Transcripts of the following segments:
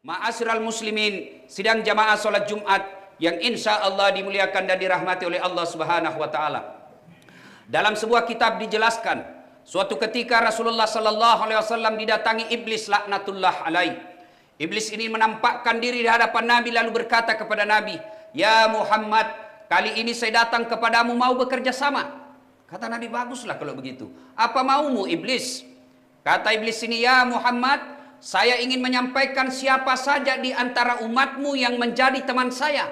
Ma'asyiral muslimin, sidang jamaah salat Jumat yang insya Allah dimuliakan dan dirahmati oleh Allah Subhanahu wa taala. Dalam sebuah kitab dijelaskan, suatu ketika Rasulullah sallallahu alaihi wasallam didatangi iblis laknatullah alaih. Iblis ini menampakkan diri di hadapan Nabi lalu berkata kepada Nabi, "Ya Muhammad, kali ini saya datang kepadamu mau bekerja sama." Kata Nabi, "Baguslah kalau begitu. Apa maumu iblis?" Kata iblis ini, "Ya Muhammad, saya ingin menyampaikan siapa saja di antara umatmu yang menjadi teman saya."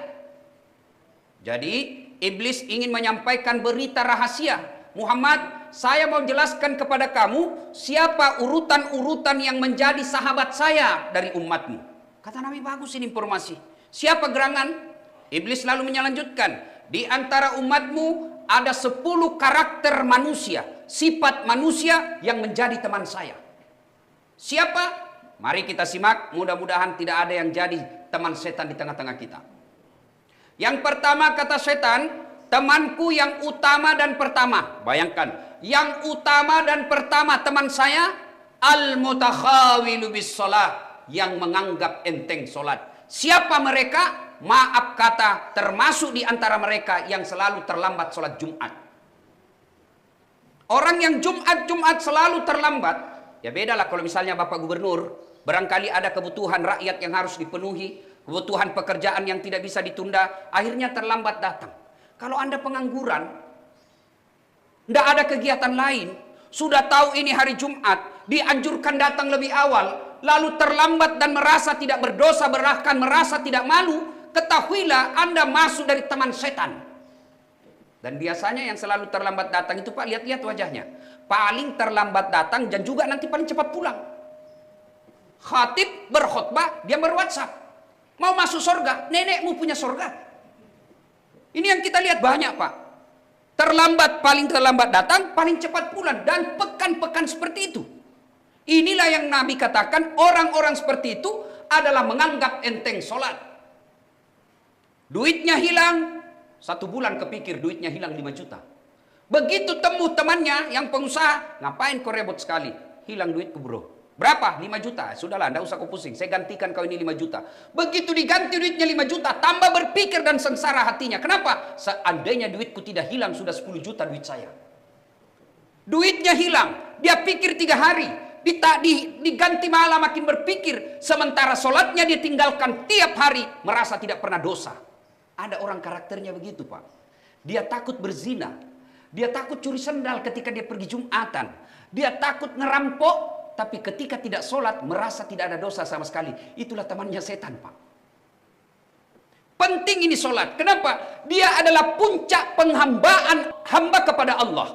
Jadi iblis ingin menyampaikan berita rahasia. "Muhammad, saya mau jelaskan kepada kamu siapa urutan-urutan yang menjadi sahabat saya dari umatmu." Kata Nabi, "Bagus ini informasi. Siapa gerangan?" Iblis lalu melanjutkan, "Di antara umatmu ada 10 karakter manusia, sifat manusia yang menjadi teman saya." Siapa? Mari kita simak, mudah-mudahan tidak ada yang jadi teman setan di tengah-tengah kita. Yang pertama kata setan, temanku yang utama dan pertama. Bayangkan, yang utama dan pertama teman saya, al-mutakhawilu bis shalah, yang menganggap enteng solat. Siapa mereka? Maaf kata, termasuk di antara mereka yang selalu terlambat solat Jumat. Orang yang Jumat selalu terlambat, ya bedalah kalau misalnya Bapak Gubernur, barangkali ada kebutuhan rakyat yang harus dipenuhi, kebutuhan pekerjaan yang tidak bisa ditunda, akhirnya terlambat datang. Kalau Anda pengangguran, tidak ada kegiatan lain, sudah tahu ini hari Jumat, dianjurkan datang lebih awal, lalu terlambat dan merasa tidak berdosa, bahkan merasa tidak malu, ketahuilah Anda masuk dari teman setan. Dan biasanya yang selalu terlambat datang itu, Pak, lihat-lihat wajahnya. Paling terlambat datang dan juga nanti paling cepat pulang. Khatib berkhutbah, dia berWhatsApp. Mau masuk surga, nenekmu punya surga. Ini yang kita lihat banyak, Pak. Paling terlambat datang, paling cepat pulang. Dan pekan-pekan seperti itu. Inilah yang Nabi katakan, orang-orang seperti itu adalah menganggap enteng sholat. Duitnya hilang, 1 bulan kepikir duitnya hilang 5 juta. Begitu temu temannya yang pengusaha, "Ngapain kau rebut sekali? Hilang duitku bro." "Berapa?" 5 juta. "Sudahlah, tidak usah kau pusing. Saya gantikan kau ini 5 juta. Begitu diganti duitnya 5 juta, tambah berpikir dan sengsara hatinya. Kenapa? Seandainya duitku tidak hilang, sudah 10 juta duit saya. Duitnya hilang. Dia pikir 3 hari. Diganti malah makin berpikir. Sementara sholatnya dia tinggalkan tiap hari. Merasa tidak pernah dosa. Ada orang karakternya begitu, Pak. Dia takut berzina. Dia takut curi sendal ketika dia pergi Jumatan. Dia takut ngerampok, tapi ketika tidak sholat, merasa tidak ada dosa sama sekali. Itulah temannya setan, Pak. Penting ini sholat. Kenapa? Dia adalah puncak penghambaan hamba kepada Allah.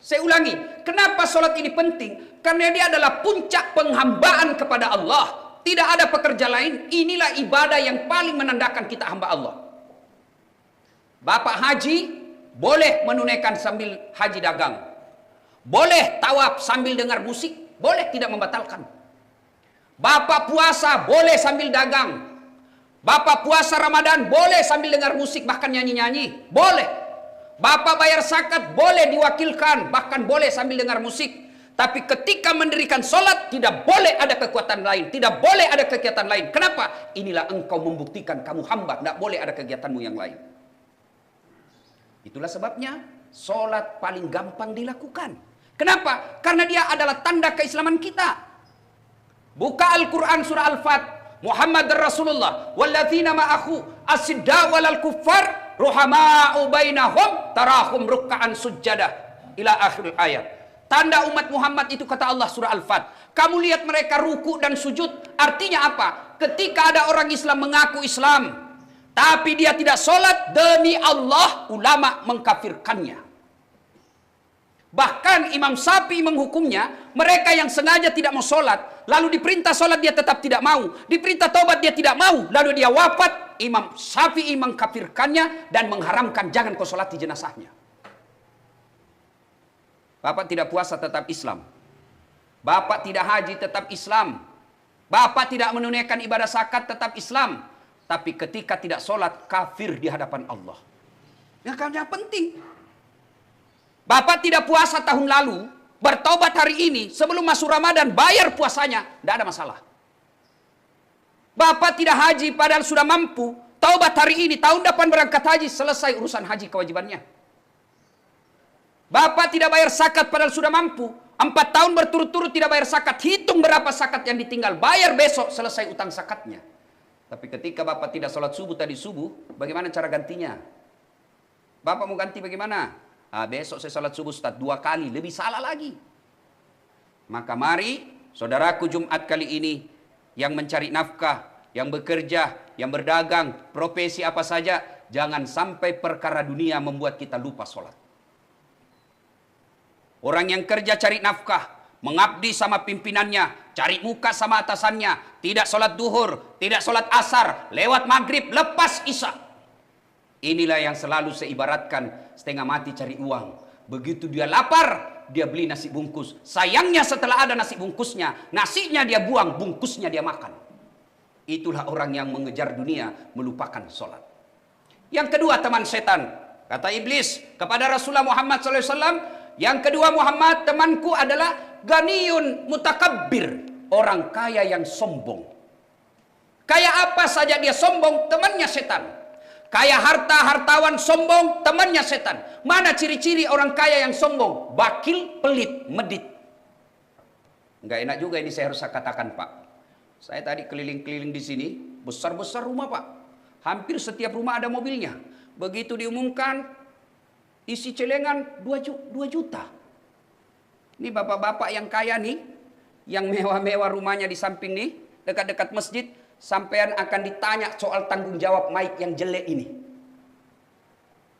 Saya ulangi, kenapa sholat ini penting? Karena dia adalah puncak penghambaan kepada Allah. Tidak ada pekerja lain. Inilah ibadah yang paling menandakan kita hamba Allah. Bapak haji boleh menunaikan sambil haji dagang. Boleh tawaf sambil dengar musik. Boleh tidak membatalkan. Bapak puasa boleh sambil dagang. Bapak puasa Ramadan boleh sambil dengar musik, bahkan nyanyi-nyanyi. Boleh. Bapak bayar zakat boleh diwakilkan, bahkan boleh sambil dengar musik. Tapi ketika mendirikan sholat, tidak boleh ada kekuatan lain. Tidak boleh ada kegiatan lain. Kenapa? Inilah engkau membuktikan kamu hamba. Tidak boleh ada kegiatanmu yang lain. Itulah sebabnya sholat paling gampang dilakukan. Kenapa? Karena dia adalah tanda keislaman kita. Buka Al-Quran surah Al-Fat. Muhammad Rasulullah. Walladzina ma'ahu asidda walal kuffar ruhama'u bainahum tarahum rukka'an sujjadah. Ila akhir ayat. Tanda umat Muhammad itu kata Allah surah Al-Fat. Kamu lihat mereka ruku dan sujud. Artinya apa? Ketika ada orang Islam mengaku Islam, tapi dia tidak sholat, demi Allah ulama mengkafirkannya. Bahkan Imam Syafi'i menghukumnya, mereka yang sengaja tidak mau sholat, lalu diperintah sholat dia tetap tidak mau, diperintah taubat dia tidak mau, lalu dia wafat, Imam Syafi'i mengkafirkannya dan mengharamkan jangan kau sholati jenazahnya. Bapak tidak puasa tetap Islam. Bapak tidak haji tetap Islam. Bapak tidak menunaikan ibadah zakat tetap Islam. Tapi ketika tidak sholat, kafir di hadapan Allah. Ya karena penting. Bapak tidak puasa tahun lalu, bertobat hari ini, sebelum masuk Ramadan, bayar puasanya. Tidak ada masalah. Bapak tidak haji padahal sudah mampu. Taubat hari ini, tahun depan berangkat haji, selesai urusan haji kewajibannya. Bapak tidak bayar zakat padahal sudah mampu. 4 tahun berturut-turut tidak bayar zakat. Hitung berapa zakat yang ditinggal. Bayar besok, selesai utang zakatnya. Tapi ketika Bapak tidak sholat subuh tadi subuh, bagaimana cara gantinya? Bapak mau ganti bagaimana? Besok saya sholat subuh Ustaz 2 kali, lebih salah lagi. Maka mari, saudaraku Jumat kali ini, yang mencari nafkah, yang bekerja, yang berdagang, profesi apa saja, jangan sampai perkara dunia membuat kita lupa sholat. Orang yang kerja cari nafkah, mengabdi sama pimpinannya, cari muka sama atasannya, tidak sholat duhur, tidak sholat asar, lewat maghrib, lepas isya. Inilah yang selalu saya ibaratkan, setengah mati cari uang. Begitu dia lapar, dia beli nasi bungkus. Sayangnya setelah ada nasi bungkusnya, nasinya dia buang, bungkusnya dia makan. Itulah orang yang mengejar dunia, melupakan sholat. Yang kedua teman setan, kata iblis kepada Rasulullah Muhammad SAW, yang kedua Muhammad, temanku adalah ganiyun mutakabbir, orang kaya yang sombong. Kaya apa saja dia sombong, temannya setan. Kaya harta, hartawan sombong, temannya setan. Mana ciri-ciri orang kaya yang sombong? Bakil, pelit, medit. Enggak enak juga ini saya harus katakan Pak. Saya tadi keliling-keliling di sini, besar-besar rumah Pak. Hampir setiap rumah ada mobilnya. Begitu diumumkan, isi celengan 2 juta. Ini bapak-bapak yang kaya nih, yang mewah-mewah rumahnya di samping nih, dekat-dekat masjid, sampean akan ditanya soal tanggung jawab mic yang jelek ini.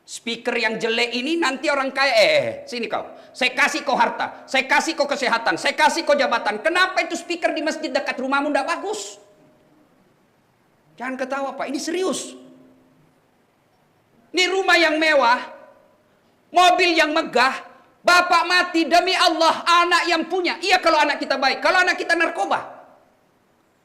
Speaker yang jelek ini nanti orang kaya, sini kau. Saya kasih kau harta, saya kasih kau kesehatan, saya kasih kau jabatan. Kenapa itu speaker di masjid dekat rumahmu tidak bagus? Jangan ketawa Pak, ini serius. Ini rumah yang mewah, mobil yang megah, bapak mati demi Allah, anak yang punya. Iya kalau anak kita baik, kalau anak kita narkoba.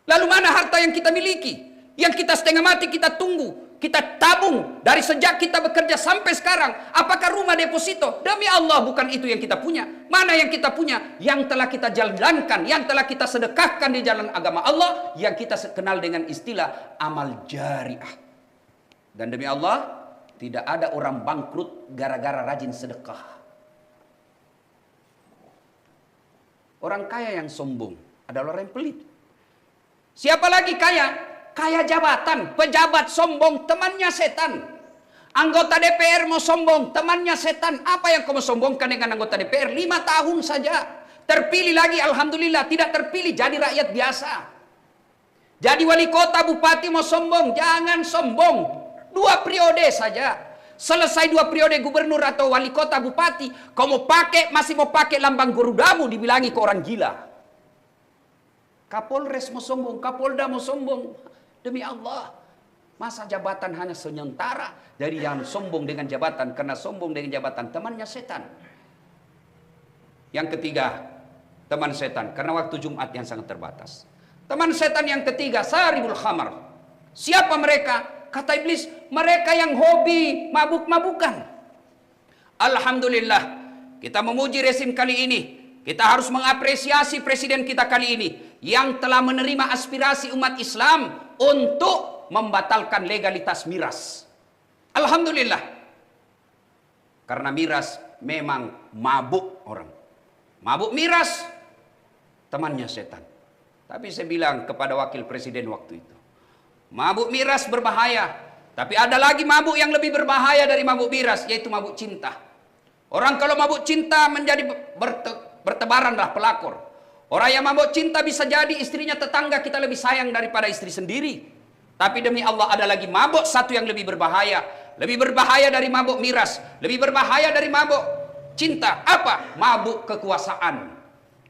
Lalu mana harta yang kita miliki? Yang kita setengah mati kita tunggu, kita tabung dari sejak kita bekerja sampai sekarang. Apakah rumah deposito? Demi Allah bukan itu yang kita punya. Mana yang kita punya? Yang telah kita jalankan, yang telah kita sedekahkan di jalan agama Allah, yang kita kenal dengan istilah amal jariah. Dan demi Allah, tidak ada orang bangkrut gara-gara rajin sedekah. Orang kaya yang sombong adalah orang yang pelit. Siapa lagi kaya? Kaya jabatan, pejabat sombong, temannya setan. Anggota DPR mau sombong, temannya setan. Apa yang kamu sombongkan dengan anggota DPR? 5 tahun saja. Terpilih lagi, alhamdulillah. Tidak terpilih, jadi rakyat biasa. Jadi wali kota, bupati mau sombong, jangan sombong. 2 periode saja. Selesai 2 periode gubernur atau wali kota, bupati, kau mau pakai, masih mau pakai lambang Garudamu, dibilangi ke orang gila. Kapolres mau sombong, Kapolda mau sombong. Demi Allah, masa jabatan hanya sementara. Jadi jangan sombong dengan jabatan, karena sombong dengan jabatan temannya setan. Yang ketiga, teman setan, karena waktu Jumat yang sangat terbatas. Teman setan yang ketiga, saribul khamar. Siapa mereka? Kata iblis, mereka yang hobi mabuk-mabukan. Alhamdulillah, kita memuji rezim kali ini. Kita harus mengapresiasi presiden kita kali ini yang telah menerima aspirasi umat Islam untuk membatalkan legalitas miras. Alhamdulillah. Karena miras memang mabuk orang. Mabuk miras, temannya setan. Tapi saya bilang kepada wakil presiden waktu itu, mabuk miras berbahaya. Tapi ada lagi mabuk yang lebih berbahaya dari mabuk miras, yaitu mabuk cinta. Orang kalau mabuk cinta menjadi bertebaranlah pelakor. Orang yang mabuk cinta bisa jadi istrinya tetangga kita lebih sayang daripada istri sendiri. Tapi demi Allah ada lagi mabuk satu yang lebih berbahaya. Lebih berbahaya dari mabuk miras. Lebih berbahaya dari mabuk cinta. Apa? Mabuk kekuasaan.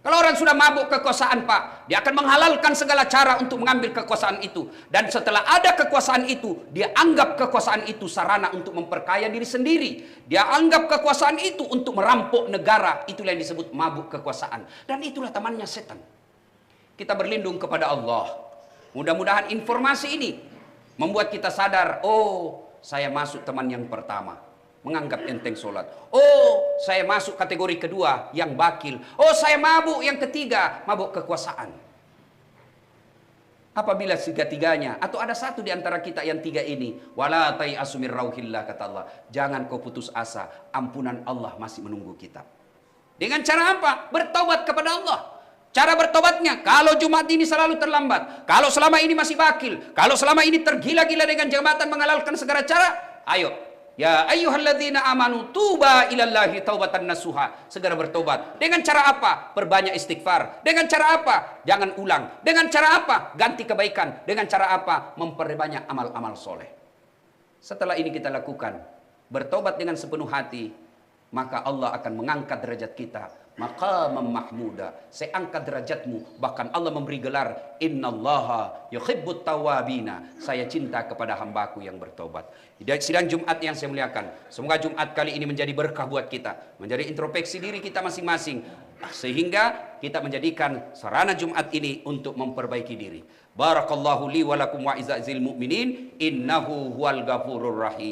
Kalau orang sudah mabuk kekuasaan Pak, dia akan menghalalkan segala cara untuk mengambil kekuasaan itu. Dan setelah ada kekuasaan itu, dia anggap kekuasaan itu sarana untuk memperkaya diri sendiri. Dia anggap kekuasaan itu untuk merampok negara. Itulah yang disebut mabuk kekuasaan. Dan itulah temannya setan. Kita berlindung kepada Allah. Mudah-mudahan informasi ini membuat kita sadar, oh saya masuk teman yang pertama. Menganggap enteng sholat. Oh, saya masuk kategori kedua yang bakil. Oh, saya mabuk yang ketiga, mabuk kekuasaan. Apabila tiga-tiganya atau ada satu di antara kita yang tiga ini, wala tai'asu mir rauhillah, kata Allah, jangan kau putus asa, ampunan Allah masih menunggu kita. Dengan cara apa? Bertobat kepada Allah. Cara bertobatnya, kalau Jumat ini selalu terlambat, kalau selama ini masih bakil, kalau selama ini tergila-gila dengan jabatan menghalalkan segala cara, ayo. Ya ayyuhalladzina amanu tuba ilallahi taubatan nasuha. Segera bertobat. Dengan cara apa? Perbanyak istighfar. Dengan cara apa? Jangan ulang. Dengan cara apa? Ganti kebaikan. Dengan cara apa? Memperbanyak amal-amal soleh. Setelah ini kita lakukan, bertobat dengan sepenuh hati, maka Allah akan mengangkat derajat kita. Maqamam mahmuda, saya angkat derajatmu. Bahkan Allah memberi gelar, innallaha yuhibbut tawabina, saya cinta kepada hambaku yang bertobat. Sidang Jumat yang saya muliakan, semoga Jumat kali ini menjadi berkah buat kita, menjadi introspeksi diri kita masing-masing, sehingga kita menjadikan sarana Jumat ini untuk memperbaiki diri. Barakallahu li wa lakum wa izza'il mu'minin, innahu huwal ghafurur rahim.